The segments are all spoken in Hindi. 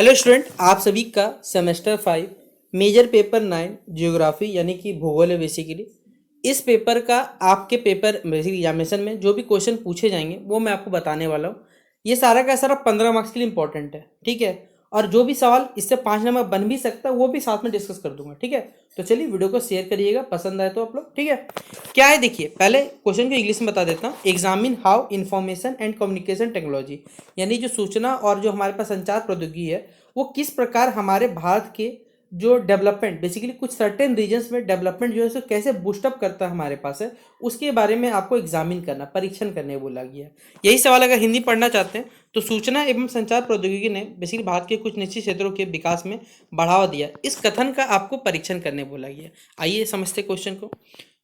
हेलो स्टूडेंट, आप सभी का सेमेस्टर 5 मेजर पेपर 9 जियोग्राफी यानी कि भूगोल है बेसिकली। इस पेपर का आपके पेपर बेसिक एग्जामिनेशन में जो भी क्वेश्चन पूछे जाएंगे वो मैं आपको बताने वाला हूँ। ये सारा का सारा 15 मार्क्स के लिए इंपॉर्टेंट है, ठीक है। और जो भी सवाल इससे 5 नंबर बन भी सकता है वो भी साथ में डिस्कस कर दूंगा, ठीक है। तो चलिए वीडियो को शेयर करिएगा, पसंद आए तो आप लोग, ठीक है। क्या है देखिए, पहले क्वेश्चन को इंग्लिश में बता देता हूँ। Examine how information and communication technology यानी जो सूचना और जो हमारे पास संचार प्रौद्योगिकी है वो किस प्रकार हमारे भारत के जो डेवलपमेंट बेसिकली कुछ सर्टेन रीजन्स में डेवलपमेंट जो है उसको कैसे बूस्टअप करता है हमारे पास है, उसके बारे में आपको एग्जामिन करना, परीक्षण करने बोला गया है। यही सवाल अगर हिंदी पढ़ना चाहते हैं तो सूचना एवं संचार प्रौद्योगिकी ने बेसिकली भारत के कुछ निश्चित क्षेत्रों के विकास में बढ़ावा दिया, इस कथन का आपको परीक्षण करने बोला गया है। आइए समझते क्वेश्चन को।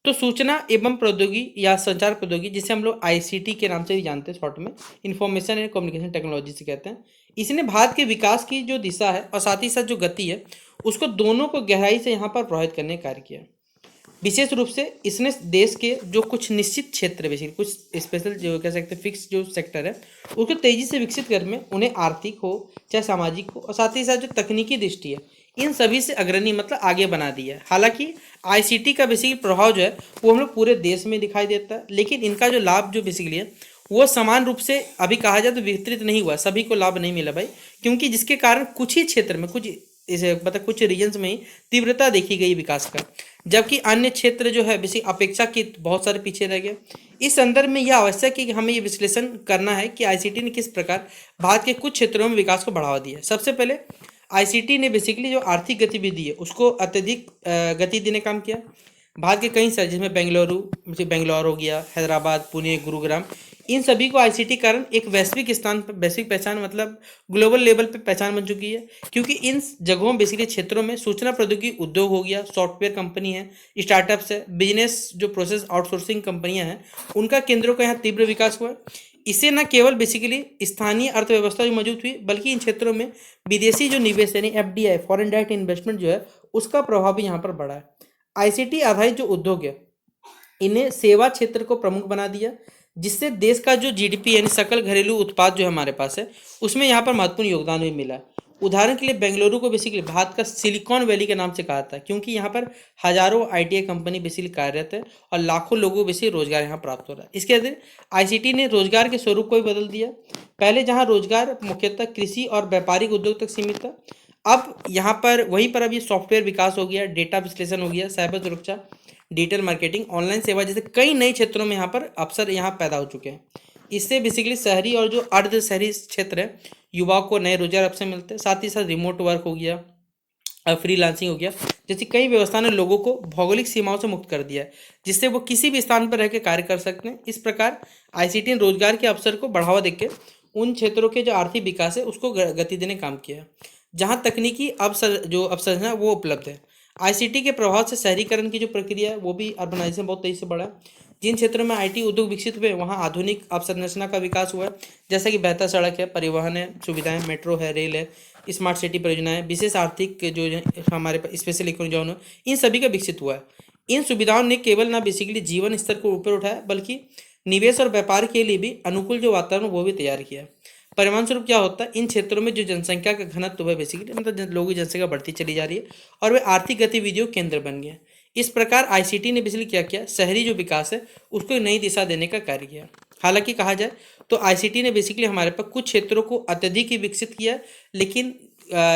तो सूचना एवं प्रौद्योगिकी या संचार प्रौद्योगिकी जिसे हम लोग आईसीटी के नाम से भी जानते हैं, शॉर्ट में इंफॉर्मेशन एंड कम्युनिकेशन टेक्नोलॉजी से कहते हैं। इसने भारत के विकास की जो दिशा है और साथ ही साथ जो गति है उसको दोनों को गहराई से यहाँ पर प्रभावित करने का कार्य किया। विशेष रूप से इसने देश के जो कुछ निश्चित क्षेत्र बेसिकली कुछ स्पेशल जो कह सकते हैं फिक्स जो सेक्टर है उसको तेजी से विकसित करने में उन्हें आर्थिक हो चाहे सामाजिक हो और साथ ही साथ जो तकनीकी दृष्टि है इन सभी से अग्रणी मतलब आगे बना दिया है। हालांकि आईसीटी का बेसिकली प्रभाव जो है वो हम लोग पूरे देश में दिखाई देता है, लेकिन इनका जो लाभ जो बेसिकली है वो समान रूप से अभी कहा जाए तो वितरित नहीं हुआ, सभी को लाभ नहीं मिला भाई। क्योंकि जिसके कारण कुछ ही क्षेत्र में कुछ इसे मतलब कुछ रीजन्स में ही तीव्रता देखी गई विकास का, जबकि अन्य क्षेत्र जो है बेसिक अपेक्षा की बहुत सारे पीछे रह गए। इस संदर्भ में यह आवश्यक है कि हमें ये विश्लेषण करना है कि आईसीटी ने किस प्रकार भारत के कुछ क्षेत्रों में विकास को बढ़ावा दिया। सबसे पहले आईसीटी ने बेसिकली जो आर्थिक गतिविधि है उसको अत्यधिक गति देने काम किया। भारत के कई शहर जिसमें बेंगलुरु जैसे बेंगलोर हो गया, हैदराबाद, पुणे, गुरुग्राम, इन सभी को आईसीटी कारण एक वैश्विक स्थान पर वैश्विक पहचान मतलब ग्लोबल लेवल पे पहचान बन चुकी है। क्योंकि इन जगहों बेसिकली क्षेत्रों में सूचना प्रौद्योगिकी उद्योग हो गया, सॉफ्टवेयर कंपनी है, स्टार्टअप्स है, बिजनेस जो प्रोसेस आउटसोर्सिंग कंपनियां हैं उनका केंद्रों का यहाँ तीव्र विकास हुआ है। इससे न केवल बेसिकली स्थानीय अर्थव्यवस्था जो मौजूद हुई बल्कि इन क्षेत्रों में विदेशी जो निवेश यानी एफडीआई फॉरेन डायरेक्ट इन्वेस्टमेंट जो है उसका प्रभाव भी यहाँ पर बढ़ा है। आईसीटी आधारित जो उद्योग है इन्हें सेवा क्षेत्र को प्रमुख बना दिया, जिससे देश का जो जीडीपी यानी सकल घरेलू उत्पाद जो हमारे पास है उसमें यहाँ पर महत्वपूर्ण योगदान भी मिला। उदाहरण के लिए बेंगलुरु को बेसिकली भारत का सिलिकॉन वैली के नाम से कहा था, क्योंकि यहाँ पर हजारों आईटीआई कंपनी बेसिकली कार्यरत है और लाखों लोगों को बेसिकली रोजगार यहाँ प्राप्त हो रहा है। इसके अतिरिक्त आईसीटी ने रोजगार के स्वरूप को भी बदल दिया। पहले जहाँ रोजगार मुख्यतः कृषि और व्यापारिक उद्योग तक सीमित था, अब यहाँ पर वहीं पर अब ये सॉफ्टवेयर विकास हो गया, डेटा विश्लेषण हो गया, साइबर सुरक्षा, डिजिटल मार्केटिंग, ऑनलाइन सेवा जैसे कई नए क्षेत्रों में यहाँ पर अवसर यहाँ पैदा हो चुके हैं। इससे बेसिकली शहरी और जो अर्ध शहरी क्षेत्र है युवाओं को नए रोजगार अवसर मिलते हैं। साथ ही साथ रिमोट वर्क हो गया, फ्रीलांसिंग हो गया, जैसी कई व्यवस्था ने लोगों को भौगोलिक सीमाओं से मुक्त कर दिया है, जिससे वो किसी भी स्थान पर रह के कार्य कर सकते हैं। इस प्रकार आईसीटी ने रोजगार के अवसर को बढ़ावा देकर उन क्षेत्रों के जो आर्थिक विकास है उसको गति देने काम किया है जहाँ तकनीकी जो अवसर वो उपलब्ध है। आईसीटी के प्रभाव से शहरीकरण की जो प्रक्रिया है वो भी अर्बनाइजेशन बहुत तेजी से बढ़ा है। जिन क्षेत्रों में आईटी उद्योग विकसित हुए वहाँ आधुनिक अवसंरचना का विकास हुआ है, जैसे कि बेहतर सड़क है, परिवहन है, सुविधाएं, मेट्रो है, रेल है, स्मार्ट सिटी परियोजनाएं, विशेष आर्थिक जो हमारे स्पेशल इकोनॉमिक जोन है, इन सभी का विकसित हुआ है। इन सुविधाओं ने केवल ना बेसिकली जीवन स्तर को ऊपर उठाया बल्कि निवेश और व्यापार के लिए भी अनुकूल जो वातावरण वो भी तैयार किया है। परिणाम स्वरूप क्या होता है, इन क्षेत्रों में जो जनसंख्या का घनत्व है बेसिकली मतलब लोगों की जनसंख्या बढ़ती चली जा रही है और वे आर्थिक गतिविधियों के केंद्र बन गए। इस प्रकार आईसीटी ने बेसिकली क्या किया, शहरी जो विकास है उसको एक नई दिशा देने का कार्य किया। हालांकि कहा जाए तो आईसीटी ने बेसिकली हमारे पास कुछ क्षेत्रों को अत्यधिक ही विकसित किया, लेकिन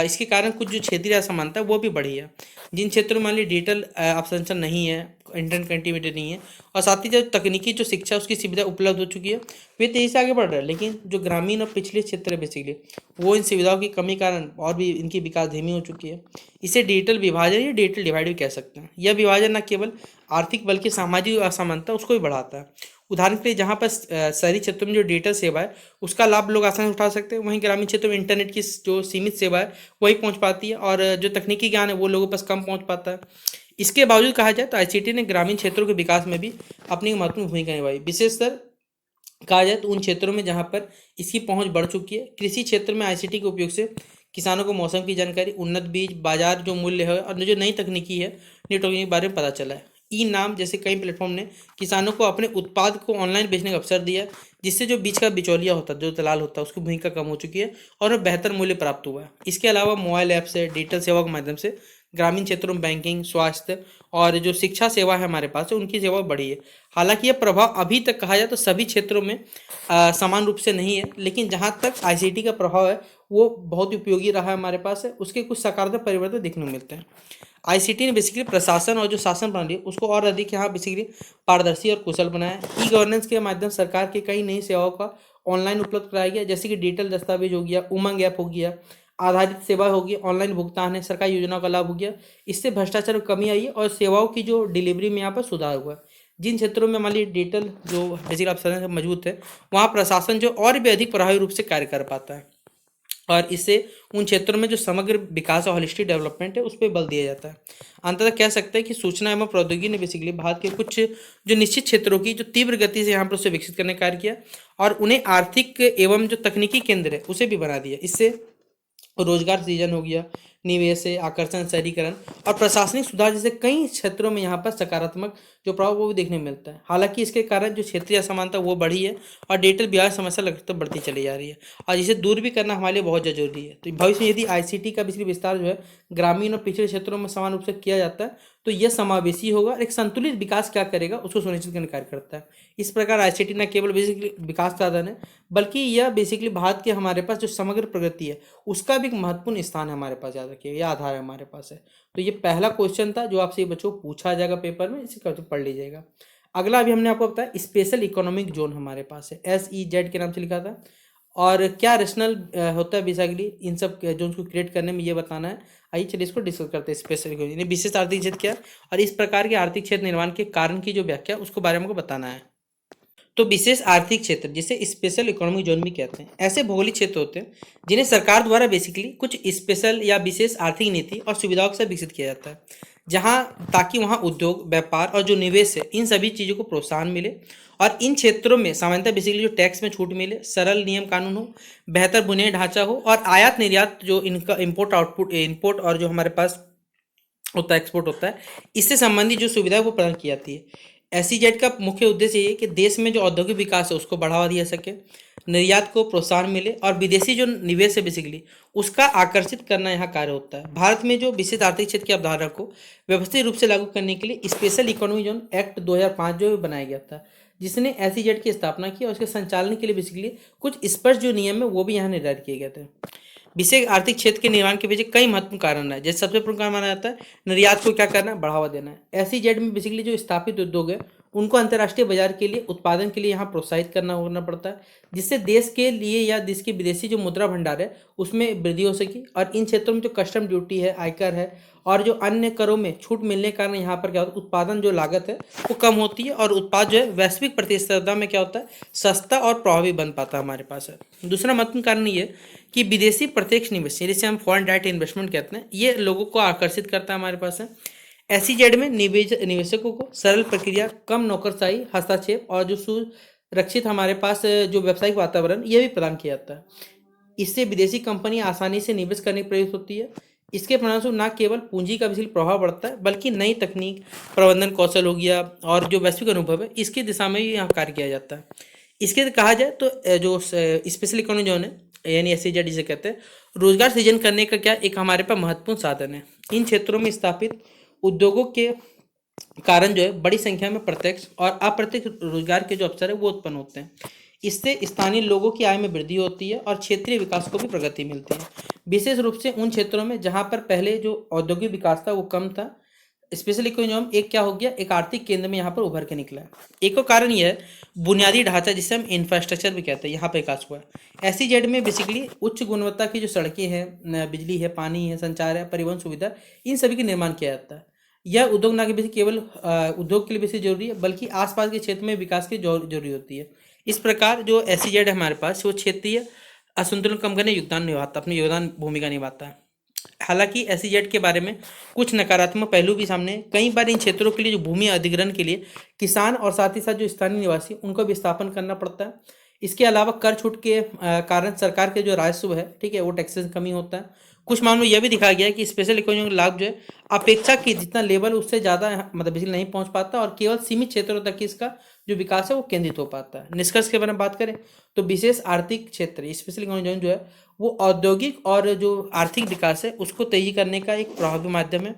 इसके कारण कुछ जो क्षेत्रीय असमानता है वो भी बढ़ी है। जिन क्षेत्रों में मान ली डिजिटल अवसंरचना नहीं है, इंटरनेट कनेक्टिविटी नहीं है और साथ ही जो तकनीकी जो शिक्षा उसकी सुविधा उपलब्ध हो चुकी है वे तेजी से आगे बढ़ रहा है, लेकिन जो ग्रामीण और पिछले क्षेत्र है बेसिकली वो इन सुविधाओं की कमी कारण और भी इनकी विकास धीमी हो चुकी है। इसे डिजिटल विभाजन या डिजिटल डिवाइड भी कह सकते हैं। यह विभाजन न केवल आर्थिक बल्कि सामाजिक असमानता उसको भी बढ़ाता है। उदाहरण के लिए जहाँ पर शहरी क्षेत्रों में जो डिजिटल सेवा है उसका लाभ लोग आसानी से उठा सकते हैं, वहीं ग्रामीण क्षेत्रों में इंटरनेट की जो सीमित सेवा है वही पहुँच पाती है और जो तकनीकी ज्ञान है वो लोगों पास कम पहुँच पाता है। इसके बावजूद कहा जाए तो आईसीटी ने ग्रामीण क्षेत्रों के विकास में भी अपनी महत्वपूर्ण भूमिका निभाई। विशेषकर कहा जाए तो उन क्षेत्रों में जहाँ पर इसकी पहुँच बढ़ चुकी है। कृषि क्षेत्र में आईसीटी के उपयोग से किसानों को मौसम की जानकारी, उन्नत बीज, बाजार जो मूल्य है और जो नई तकनीकी है, नई टेक्नोलॉजी के बारे में पता चला है। ई नाम जैसे कई प्लेटफॉर्म ने किसानों को अपने उत्पाद को ऑनलाइन बेचने का अवसर दिया है, जिससे जो बीच का बिचौलिया होता है, जो दलाल होता है, उसकी भूमिका कम हो चुकी है और बेहतर मूल्य प्राप्त हुआ है। इसके अलावा मोबाइल ऐप से, डिजिटल सेवा के माध्यम से ग्रामीण क्षेत्रों में बैंकिंग, स्वास्थ्य और जो शिक्षा सेवा है हमारे पास है, उनकी सेवा बढ़ी है। हालांकि यह प्रभाव अभी तक कहा जाए तो सभी क्षेत्रों में समान रूप से नहीं है, लेकिन जहाँ तक आईसीटी का प्रभाव है वो बहुत उपयोगी रहा है हमारे पास है, उसके कुछ सकारात्मक परिवर्तन देखने को मिलते हैं। आईसीटी ने बेसिकली प्रशासन और जो शासन प्रणाली है उसको और अधिक यहाँ बेसिकली पारदर्शी और कुशल बनाया है। ई गवर्नेंस के माध्यम से सरकार की कई नई सेवाओं का ऑनलाइन उपलब्ध कराया गया, जैसे कि डिजिटल दस्तावेज हो गया, उमंग ऐप हो गया, आधारित सेवा होगी, ऑनलाइन भुगतान है, सरकारी योजनाओं का लाभ हो गया। इससे भ्रष्टाचार में कमी आई है और सेवाओं की जो डिलीवरी में यहाँ पर सुधार हुआ है। जिन क्षेत्रों में मान लीजिए डिजिटल जो बेसिकली आप मौजूद है, वहाँ प्रशासन जो और भी अधिक प्रभावी रूप से कार्य कर पाता है और इससे उन क्षेत्रों में जो समग्र विकास और होलिस्टिक डेवलपमेंट है उस पर बल दिया जाता है। अंततः कह सकते हैं कि सूचना एवं प्रौद्योगिकी ने बेसिकली भारत के कुछ जो निश्चित क्षेत्रों की जो तीव्र गति से यहाँ पर उसे विकसित करने का कार्य किया और उन्हें आर्थिक एवं जो तकनीकी केंद्र है उसे भी बना दिया। इससे रोजगार सृजन हो गया, निवेश है, आकर्षण, शहरीकरण और प्रशासनिक सुधार जैसे कई क्षेत्रों में यहाँ पर सकारात्मक जो प्रभाव वो भी देखने को मिलता है। हालांकि इसके कारण जो क्षेत्रीय असमानता वो बढ़ी है और डिजिटल बिहार समस्या लगातार बढ़ती चली जा रही है और इसे दूर भी करना हमारे लिए बहुत जरूरी है। तो भविष्य में यदि आईसीटी का बिजली विस्तार जो है ग्रामीण और पिछड़े क्षेत्रों में समान रूप से किया जाता है तो यह समावेशी होगा और एक संतुलित विकास क्या करेगा उसको सुनिश्चित करने का कार्य करता है। इस प्रकार आईसीटी न केवल बेसिकली विकास का साधन है बल्कि यह बेसिकली भारत के हमारे पास जो समग्र प्रगति है उसका भी एक महत्वपूर्ण स्थान है हमारे पास, याद रखिएगा, यह आधार है हमारे पास है। तो ये पहला क्वेश्चन था जो आपसे बच्चों पूछा जाएगा पेपर में, इसे पढ़ लीजिएगा। अगला अभी हमने आपको बताया स्पेशल इकोनॉमिक जोन हमारे पास है, SEZ के नाम से लिखा था और क्या रेशनल होता है बेसिकली इन सब जोन को क्रिएट करने में ये बताना है। आइए चलिए इसको डिस्कस करते हैं। स्पेशल इकोनॉमिक विशेष आर्थिक क्षेत्र क्या है और इस प्रकार के आर्थिक क्षेत्र निर्माण के कारण की जो व्याख्या उसको बारे में हमको बताना है। तो विशेष आर्थिक क्षेत्र जिसे स्पेशल इकोनॉमिक जोन भी कहते हैं, ऐसे भौगोलिक क्षेत्र होते हैं जिन्हें सरकार द्वारा बेसिकली कुछ स्पेशल या विशेष आर्थिक नीति और सुविधाओं के साथ विकसित किया जाता है, जहां ताकि वहां उद्योग, व्यापार और जो निवेश है इन सभी चीज़ों को प्रोत्साहन मिले और इन क्षेत्रों में सामान्यतः बेसिकली जो टैक्स में छूट मिले, सरल नियम कानून हो, बेहतर बुनियादी ढांचा हो और आयात निर्यात जो इनका इम्पोर्ट आउटपुट इम्पोर्ट और जो हमारे पास होता है एक्सपोर्ट होता है, इससे संबंधित जो सुविधा है वो प्रदान की जाती है। SEZ का मुख्य उद्देश्य ये है कि देश में जो औद्योगिक विकास है उसको बढ़ावा दिया सके, निर्यात को प्रोत्साहन मिले और विदेशी जो निवेश है बेसिकली उसका आकर्षित करना यहाँ कार्य होता है। भारत में जो विशेष आर्थिक क्षेत्र की अवधारणा को व्यवस्थित रूप से लागू करने के लिए स्पेशल इकोनॉमिक जोन एक्ट 2005 जो बनाया गया था, जिसने SEZ की स्थापना की और उसके संचालन के लिए बेसिकली कुछ स्पष्ट जो नियम है वो भी यहाँ निर्धारित किए गए थे। विशेष आर्थिक क्षेत्र के निर्माण के पीछे कई महत्वपूर्ण कारण है। जैसे सबसे प्रमुख कारण माना जाता है निर्यात को क्या करना, बढ़ावा देना है। SEZ में बेसिकली जो स्थापित उद्योग है उनको अंतर्राष्ट्रीय बाजार के लिए उत्पादन के लिए यहाँ प्रोत्साहित करना पड़ता है, जिससे देश के लिए या देश की विदेशी जो मुद्रा भंडार है उसमें वृद्धि हो सके। और इन क्षेत्रों में जो कस्टम ड्यूटी है, आयकर है और जो अन्य करों में छूट मिलने के कारण यहाँ पर क्या होता है, उत्पादन जो लागत है वो कम होती है और उत्पाद जो है वैश्विक प्रतिस्पर्धा में क्या होता है, सस्ता और प्रभावी बन पाता है हमारे पास है। दूसरा महत्वपूर्ण कारण ये कि विदेशी प्रत्यक्ष निवेश जिसे हम फॉरेन डायरेक्ट इन्वेस्टमेंट कहते हैं, ये लोगों को आकर्षित करता है हमारे पास है। SEZ में निवेशकों को सरल प्रक्रिया, कम नौकरशाही, हस्तक्षेप और जो सुरक्षित हमारे पास जो व्यावसायिक वातावरण ये भी प्रदान किया जाता है। इससे विदेशी कंपनी आसानी से निवेश करने की प्रयास होती है। इसके परिणामस्वरूप न केवल पूंजी का विशेष प्रभाव बढ़ता है बल्कि नई तकनीक, प्रबंधन कौशल हो गया और जो वैश्विक अनुभव है इसकी दिशा में भी यहाँ कार्य किया जाता है। इसके कहा जाए तो जो स्पेशल इकोनॉमिक जोन है यानी SEZ जिसे कहते हैं, रोजगार सृजन करने का क्या एक हमारे पास महत्वपूर्ण साधन है। इन क्षेत्रों में स्थापित उद्योगों के कारण जो है बड़ी संख्या में प्रत्यक्ष और अप्रत्यक्ष रोजगार के जो अवसर है वो उत्पन्न होते हैं। इससे स्थानीय लोगों की आय में वृद्धि होती है और क्षेत्रीय विकास को भी प्रगति मिलती है, विशेष रूप से उन क्षेत्रों में जहां पर पहले जो औद्योगिक विकास था वो कम था। स्पेशल इकोनॉमिक जोन एक क्या हो गया, एक आर्थिक केंद्र में यहाँ पर उभर के निकला है। एक और कारण यह है बुनियादी ढांचा जिसे हम इंफ्रास्ट्रक्चर भी कहते हैं, यहाँ पर विकास हुआ है। SEZ में बेसिकली उच्च गुणवत्ता की जो सड़कें हैं, बिजली है, पानी है, संचार है, परिवहन सुविधा, इन सभी का निर्माण किया जाता है। यह उद्योग ना कि केवल उद्योग के लिए बेसिक जरूरी है बल्कि आसपास के क्षेत्र में विकास की जरूरी होती है। इस प्रकार जो SEZ है हमारे पास वो क्षेत्रीय असंतुलन कम करने अपनी योगदान भूमिका निभाता है। हालांकि SEZ के बारे में कुछ नकारात्मक पहलू भी सामने, कई बार इन क्षेत्रों के लिए जो भूमि अधिग्रहण के लिए किसान और साथ ही साथ जो स्थानीय निवासी उनको विस्थापन करना पड़ता है। इसके अलावा कर छूट के कारण सरकार के जो राजस्व है, ठीक है, वो टैक्सेस कमी होता है। कुछ मामलों में यह भी दिखाया गया है कि स्पेशल इकोनॉमिक लाभ जो है अपेक्षा की जितना लेवल उससे ज़्यादा मतलब बेसिकली नहीं पहुंच पाता और केवल सीमित क्षेत्रों तक ही इसका जो विकास है वो केंद्रित हो पाता है। निष्कर्ष के बारे में बात करें तो विशेष आर्थिक क्षेत्र स्पेशली जो है वो औद्योगिक और जो आर्थिक विकास है उसको तेजी करने का एक प्रभावी माध्यम है।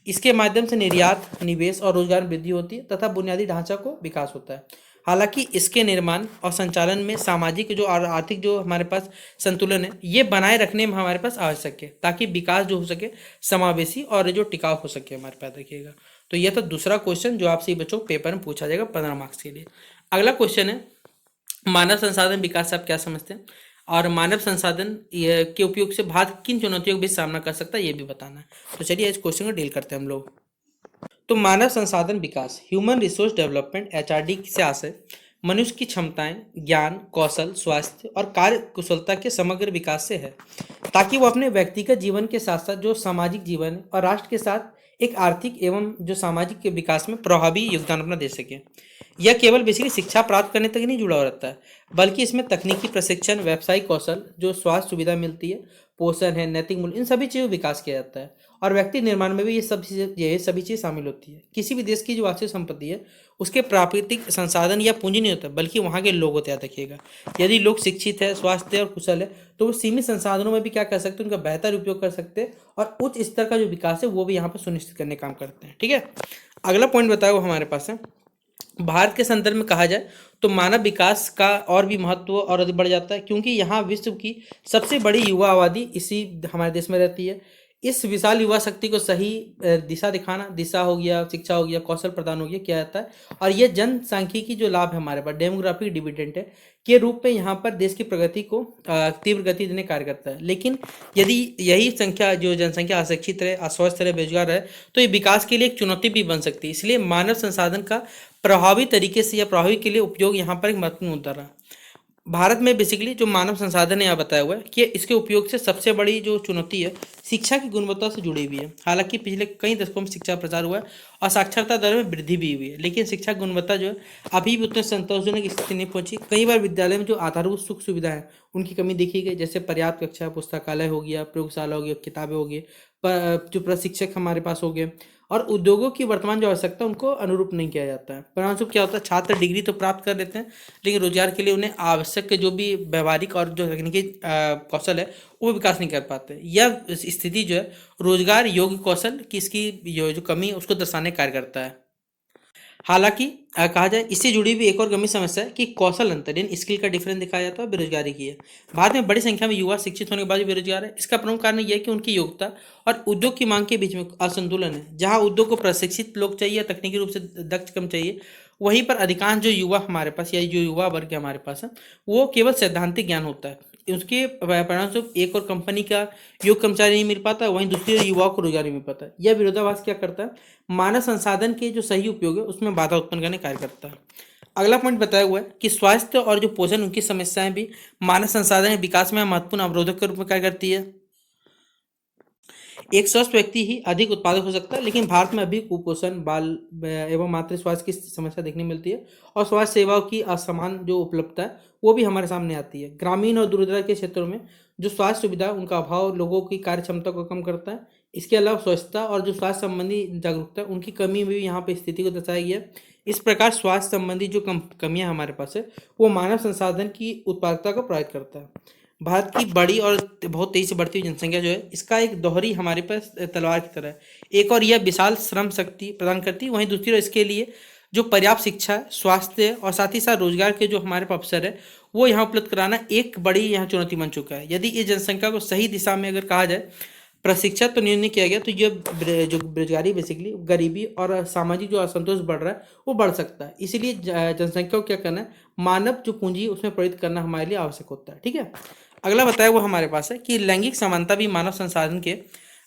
इसके माध्यम से निर्यात, निवेश और रोजगार में वृद्धि होती है तथा बुनियादी ढांचा को विकास होता है। हालांकि इसके निर्माण और संचालन में सामाजिक जो और आर्थिक जो हमारे पास संतुलन है ये बनाए रखने में हमारे पास आवश्यक है ताकि विकास जो हो सके समावेशी और जो टिकाऊ हो सके हमारे पास। देखिएगा तो यह था दूसरा क्वेश्चन जो आपसे बच्चों पेपर में पूछा जाएगा 15 मार्क्स के लिए। अगला क्वेश्चन है मानव संसाधन विकास से आप क्या समझते हैं और मानव संसाधन के उपयोग से भारत किन चुनौतियों का भी सामना कर सकता है ये भी बताना है। तो चलिए इस क्वेश्चन को डील करते हैं हम लोग। तो मानव संसाधन विकास ह्यूमन रिसोर्स डेवलपमेंट एचआरडी से आशय मनुष्य की क्षमताएं, ज्ञान, कौशल, स्वास्थ्य और कार्य कुशलता के समग्र विकास से है ताकि वो अपने व्यक्तिगत जीवन के साथ साथ जो सामाजिक जीवन है और राष्ट्र के साथ एक आर्थिक एवं जो सामाजिक के विकास में प्रभावी योगदान अपना दे सके। यह केवल बेसिकली शिक्षा प्राप्त करने तक नहीं जुड़ा हुआ रहता है बल्कि इसमें तकनीकी प्रशिक्षण, व्यावसायिक कौशल, जो स्वास्थ्य सुविधा मिलती है, पोषण है, नैतिक मूल्य, इन सभी चीज़ों का विकास किया जाता है और व्यक्ति निर्माण में भी ये सभी चीज़ शामिल होती है। किसी भी देश की जो वास्तविक संपत्ति है उसके प्राकृतिक संसाधन या पूंजी नहीं होता बल्कि वहाँ के लोग होते हैं। देखिएगा यदि लोग शिक्षित है, स्वास्थ्य है और कुशल है तो वो सीमित संसाधनों में भी क्या कर सकते हैं, उनका बेहतर उपयोग कर सकते हैं और उच्च स्तर का जो विकास है वो भी यहाँ पर सुनिश्चित करने का काम करते हैं। ठीक है, अगला पॉइंट बताया वो हमारे पास है भारत के संदर्भ में कहा जाए तो मानव विकास का और भी महत्व और अधिक बढ़ जाता है क्योंकि यहाँ विश्व की सबसे बड़ी युवा आबादी इसी हमारे देश में रहती है। इस विशाल युवा शक्ति को सही दिशा दिखाना, दिशा हो गया, शिक्षा हो गया, कौशल प्रदान हो गया, किया जाता है और यह जनसांख्यिकी जो लाभ है हमारे पास डेमोग्राफिक डिविडेंड है के रूप में यहाँ पर देश की प्रगति को तीव्र गति देने कार्य करता है। लेकिन यदि यही संख्या जो जनसंख्या अशिक्षित रहे, अस्वस्थ रहे, बेरोजगार रहे तो ये विकास के लिए एक चुनौती भी बन सकती है। इसलिए मानव संसाधन का प्रभावी तरीके से या प्रभावी के लिए उपयोग यहाँ पर एक महत्वपूर्ण मुद्दा रहा। भारत में बेसिकली जो मानव संसाधन है यहाँ बताया हुआ है कि इसके उपयोग से सबसे बड़ी जो चुनौती है शिक्षा की गुणवत्ता से जुड़ी हुई है। हालांकि पिछले कई दशकों में शिक्षा प्रचार हुआ है और साक्षरता दर में वृद्धि भी हुई है लेकिन शिक्षा की गुणवत्ता जो है अभी भी उतने संतोषजनक स्थिति नहीं पहुंची। कई बार विद्यालय में जो आधारभूत सुख सुविधा है उनकी कमी देखी गई, जैसे पर्याप्त कक्षा, पुस्तकालय हो गया, प्रयोगशाला हो गया, किताबें हो गई, जो प्रशिक्षक हमारे पास हो गए और उद्योगों की वर्तमान जो आवश्यकता उनको अनुरूप नहीं किया जाता है। परिणामस्वरूप क्या होता है, छात्र डिग्री तो प्राप्त कर लेते हैं लेकिन रोजगार के लिए उन्हें आवश्यक जो भी व्यवहारिक और जो तकनीकी कौशल है वो विकास नहीं कर पाते। यह स्थिति जो है रोजगार योग्य कौशल की इसकी जो कमी है उसको दर्शाने का कार्य करता है। हालांकि कहा जाए इससे जुड़ी हुई एक और गंभीर समस्या है कि कौशल अंतर यानी स्किल का डिफरेंस दिखाया जाता है बेरोजगारी की है। भारत में बड़ी संख्या में युवा शिक्षित होने के बाद भी बेरोजगार है। इसका प्रमुख कारण यह है कि उनकी योग्यता और उद्योग की मांग के बीच में असंतुलन है। जहां उद्योग को प्रशिक्षित लोग चाहिए, तकनीकी रूप से दक्ष कम चाहिए, वहीं पर अधिकांश जो युवा हमारे पास या जो युवा वर्ग हमारे पास है वो केवल सैद्धांतिक ज्ञान होता है। उसके परिणामस्वरूप एक और कंपनी का योग्य कर्मचारी नहीं मिल पाता, वहीं दूसरी युवाओं को रोजगार नहीं मिल पाता। यह विरोधाभास क्या करता है, मानव संसाधन के जो सही उपयोग है उसमें बाधा उत्पन्न करने कार्य करता है। अगला पॉइंट बताया हुआ है कि स्वास्थ्य और जो पोषण उनकी समस्याएं भी मानव संसाधन के विकास में महत्वपूर्ण अवरोधक के रूप में कार्य करती है। एक स्वस्थ व्यक्ति ही अधिक उत्पादक हो सकता है लेकिन भारत में अभी कुपोषण, बाल एवं मातृ स्वास्थ्य की समस्या देखने मिलती है और स्वास्थ्य सेवाओं की असमान जो उपलब्धता है वो भी हमारे सामने आती है। ग्रामीण और दूरदराज के क्षेत्रों में जो स्वास्थ्य सुविधा उनका अभाव लोगों की कार्य क्षमता को कम करता है। इसके अलावा स्वच्छता और जो स्वास्थ्य संबंधी जागरूकता उनकी कमी में भी यहाँ पे स्थिति को दर्शाया गया है। इस प्रकार स्वास्थ्य संबंधी जो कमियाँ हमारे पास है वो मानव संसाधन की उत्पादकता को प्रभावित करता है। भारत की बड़ी और बहुत तेजी से बढ़ती हुई जनसंख्या जो है इसका एक दोहरी हमारे पास तलवार की तरह है। एक और यह विशाल श्रम शक्ति प्रदान करती है, वहीं दूसरी ओर इसके लिए जो पर्याप्त शिक्षा, स्वास्थ्य और साथ ही साथ रोजगार के जो हमारे पास अवसर है वो यहाँ उपलब्ध कराना एक बड़ी यहाँ चुनौती बन चुका है। यदि इस जनसंख्या को सही दिशा में अगर कहा जाए प्रशिक्षित तो नहीं किया गया तो ये जो बेरोजगारी बेसिकली गरीबी और सामाजिक जो असंतोष बढ़ रहा है वो बढ़ सकता है। इसीलिए जनसंख्या को क्या करना है, मानव जो पूंजी है उसमें प्रेरित करना हमारे लिए आवश्यक होता है। ठीक है, अगला बताया वो हमारे पास है कि लैंगिक समानता भी मानव संसाधन के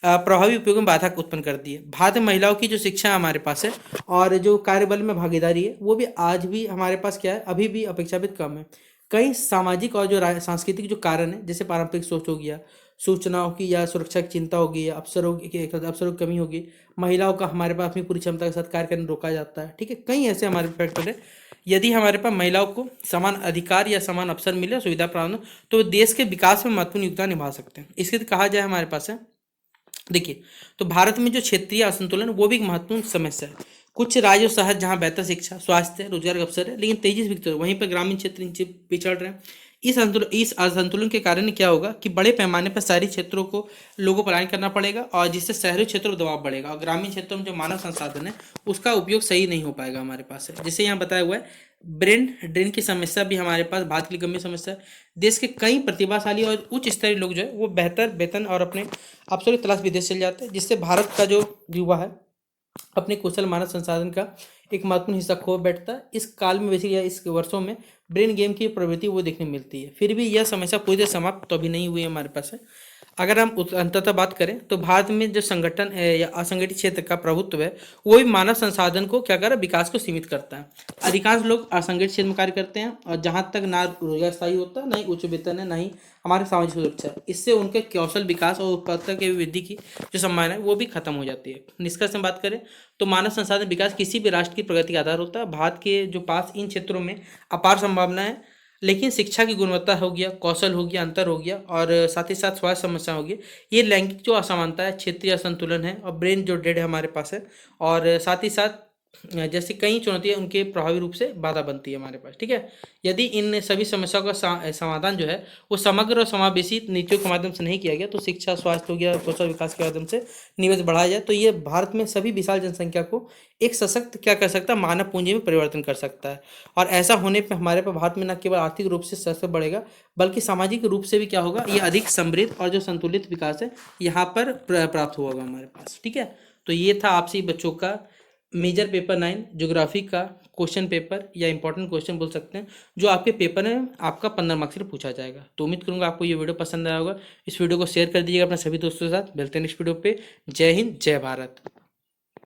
प्रभावी उपयोग में बाधा उत्पन्न करती है। भारत में महिलाओं की जो शिक्षा हमारे पास है और जो कार्यबल में भागीदारी है वो भी आज भी हमारे पास क्या है, अभी भी अपेक्षाकृत कम है। कई सामाजिक और जो सांस्कृतिक जो कारण है जैसे पारंपरिक सोच हो गया, सूचनाओं की या सुरक्षा की चिंता होगी, या अवसरों की कमी होगी, महिलाओं का हमारे पास अपनी पूरी क्षमता के साथ कार्य करने रोका जाता है। ठीक है, कई ऐसे हमारे फैक्टर है। यदि हमारे पास महिलाओं को समान अधिकार या समान अवसर मिले, सुविधा प्राप्त हो तो देश के विकास में महत्वपूर्ण योगदान निभा सकते हैं। इसके कहा जाए हमारे पास है देखिए, तो भारत में जो क्षेत्रीय असंतुलन है, वो भी एक महत्वपूर्ण समस्या है। कुछ राज्य और शहर जहाँ बेहतर शिक्षा, स्वास्थ्य, रोजगार के अवसर है, लेकिन तेजी से विकसित हो रहे हैं, वहीं पर ग्रामीण क्षेत्र नीचे पिछड़ रहे हैं। इस असंतुलन के कारण क्या होगा कि बड़े पैमाने पर शहरी क्षेत्रों को लोगों पर पलायन करना पड़ेगा, और जिससे शहरी क्षेत्रों पर दबाव बढ़ेगा, और ग्रामीण क्षेत्रों में जो मानव संसाधन है उसका उपयोग सही नहीं हो पाएगा हमारे पास है। जैसे यहाँ बताया हुआ है, ब्रेन ड्रेन की समस्या भी हमारे पास भारत की गंभीर समस्या है। देश के कई प्रतिभाशाली और उच्च स्तरीय लोग जो है वो बेहतर वेतन और अपने अवसरों की तलाश विदेश चले जाते हैं, जिससे भारत का जो युवा है अपने कुशल मानव संसाधन का एक महत्वपूर्ण हिस्सा खो बैठता है। इस काल में बेसिकली या इस वर्षों में ब्रेन गेम की प्रवृत्ति वो देखने मिलती है। फिर भी यह समस्या पूरी तरह समाप्त तो अभी नहीं हुई है हमारे पास है। अगर हम अंततः बात करें तो भारत में जो संगठन या असंगठित क्षेत्र का प्रभुत्व है, वो भी मानव संसाधन को क्या कर रहा है, विकास को सीमित करता है। अधिकांश लोग असंगठित क्षेत्र में कार्य करते हैं, और जहाँ तक ना रोजगार स्थायी होता है, ना ही उच्च वेतन है, ना ही हमारे सामाजिक सुरक्षा है। इससे उनके कौशल विकास और उत्पादकता की वृद्धि की जो संभावना है वो भी खत्म हो जाती है। निष्कर्ष में बात करें तो मानव संसाधन विकास किसी भी राष्ट्र की प्रगति का आधार होता है। भारत के जो पास इन क्षेत्रों में अपार संभावना है, लेकिन शिक्षा की गुणवत्ता हो गया, कौशल हो गया, अंतर हो गया, और साथ ही साथ स्वास्थ्य समस्या हो गई, ये लैंगिक जो असमानता है, क्षेत्रीय असंतुलन है, और ब्रेन जो डेड है हमारे पास है, और साथ ही साथ जैसे कई चुनौतियां उनके प्रभावी रूप से बाधा बनती है हमारे पास। ठीक है, यदि इन सभी समस्याओं का समाधान जो है वो समग्र और समावेशी नीतियों के माध्यम से नहीं किया गया, तो शिक्षा, स्वास्थ्य हो गया, कौशल विकास के माध्यम से निवेश बढ़ाया जाए, तो ये भारत में सभी विशाल जनसंख्या को एक सशक्त क्या कर सकता है, मानव पूंजी में परिवर्तन कर सकता है। और ऐसा होने पर हमारे पास भारत में न केवल आर्थिक रूप से सशक्त बढ़ेगा, बल्कि सामाजिक रूप से भी क्या होगा, ये अधिक समृद्ध और जो संतुलित विकास है यहाँ पर प्राप्त होगा हमारे पास। ठीक है, तो ये था आपसे बच्चों का मेजर पेपर 9 ज्योग्राफी का क्वेश्चन पेपर, या इंपॉर्टेंट क्वेश्चन बोल सकते हैं, जो आपके पेपर में आपका 15 मार्क्स से पूछा जाएगा। तो उम्मीद करूंगा आपको ये वीडियो पसंद आया होगा। इस वीडियो को शेयर कर दीजिएगा अपने सभी दोस्तों के साथ। मिलते हैं नेक्स्ट वीडियो पे। जय हिंद, जय भारत।